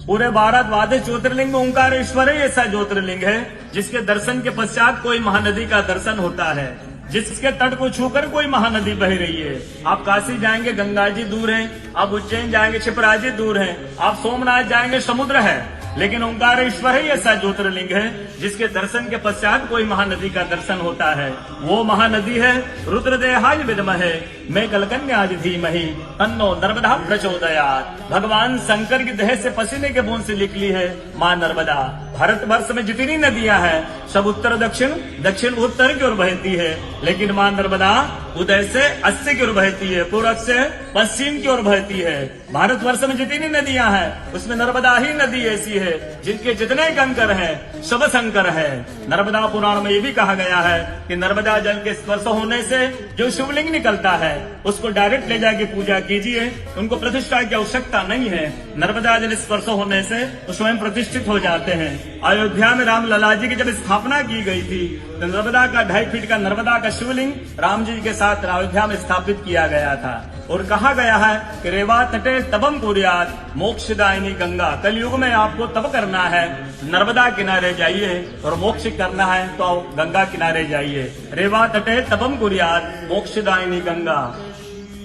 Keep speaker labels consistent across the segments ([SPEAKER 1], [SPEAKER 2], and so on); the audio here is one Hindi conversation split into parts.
[SPEAKER 1] पूरे भारत द्वादश ज्योतिर्लिंग में ओंकारेश्वर ही ऐसा ज्योतिर्लिंग है जिसके दर्शन के पश्चात कोई महानदी का दर्शन होता है, जिसके तट को छूकर कोई महानदी बह रही है। आप काशी जाएंगे गंगा जी दूर हैं, आप उज्जैन जाएंगे क्षिप्रा जी दूर हैं, आप सोमनाथ जाएंगे समुद्र है, लेकिन ओंकारेश्वर ही ऐसा ज्योतिर्लिंग है जिसके दर्शन के पश्चात कोई महानदी का दर्शन होता है। वो महानदी है रुद्रदेहाय विद्महे मैं कलकन्याज धीमहि तन्नो नर्मदा प्रचोदयात्। भगवान शंकर की देह से पसीने के बूंद से निकली है माँ नर्मदा। भारतवर्ष में जितनी नदियां हैं सब उत्तर दक्षिण, दक्षिण उत्तर की ओर बहती है, लेकिन माँ नर्मदा उदय से अस्सी की ओर बहती है, पूर्व से पश्चिम की ओर बहती है। भारतवर्ष में जितनी नदियां हैं उसमें नर्मदा ही नदी ऐसी है जिनके जितने कंकर हैं सब शंकर है। नर्मदा पुराण में ये भी कहा गया है कि नर्मदा जल के स्पर्श होने से जो शिवलिंग निकलता है उसको डायरेक्ट ले जाके पूजा कीजिए, उनको प्रतिष्ठा की आवश्यकता नहीं है। नर्मदा जल स्पर्श होने से वो स्वयं प्रतिष्ठित हो जाते हैं। अयोध्या में राम लला जी की जब स्थापना की गई थी तो नर्मदा का 2.5 फीट का नर्मदा का शिवलिंग राम जी के साथ अयोध्या में स्थापित किया गया था। और कहा गया है कि रेवा तटे तपम कुर्यात् मोक्षदायिनी गंगा। कलयुग में आपको तप करना है, नर्मदा किनारे जाइए, और मोक्ष करना है तो गंगा किनारे जाइए। रेवा तटे तपम कुर्यात् मोक्षदायिनी गंगा।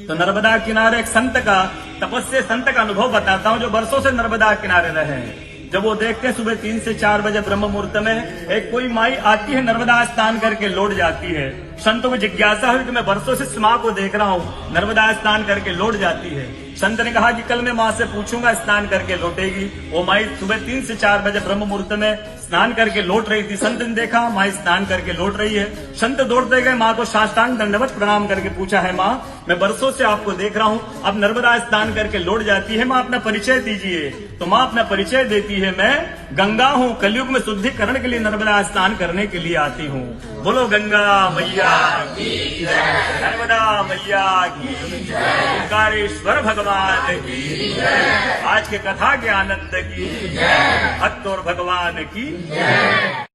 [SPEAKER 1] तो नर्मदा किनारे एक संत का, तपस्या संत का अनुभव बताता हूँ जो वर्षों से नर्मदा किनारे रहे। जब वो देखते हैं सुबह 3 से 4 बजे ब्रह्म मुहूर्त में एक कोई माई आती है, नर्मदा स्नान करके लौट जाती है। संतों को जिज्ञासा हुई कि मैं वर्षों से इस माँ को देख रहा हूँ, नर्मदा स्नान करके लौट जाती है। संत ने कहा कि कल मैं माँ से पूछूंगा, स्नान करके लौटेगी। वो माई सुबह 3 से 4 बजे ब्रह्म मुहूर्त में स्नान करके लौट रही थी। संत ने देखा माँ स्नान करके लौट रही है। संत दौड़ते गए, माँ को साष्टांग दंडवत प्रणाम करके पूछा है माँ मैं वर्षों से आपको देख रहा हूँ, अब नर्मदा स्नान करके लौट जाती है, माँ अपना परिचय दीजिए। तो माँ अपना परिचय देती है, मैं गंगा हूँ, कलयुग में शुद्धिकरण के लिए नर्मदा स्नान करने के लिए आती हूँ। बोलो गंगा मैया की जय, नर्मदा मैया की जय, ओंकारेश्वर भगवान की जय, आज के कथा के आनंद की जय, भक्त और भगवान की जय।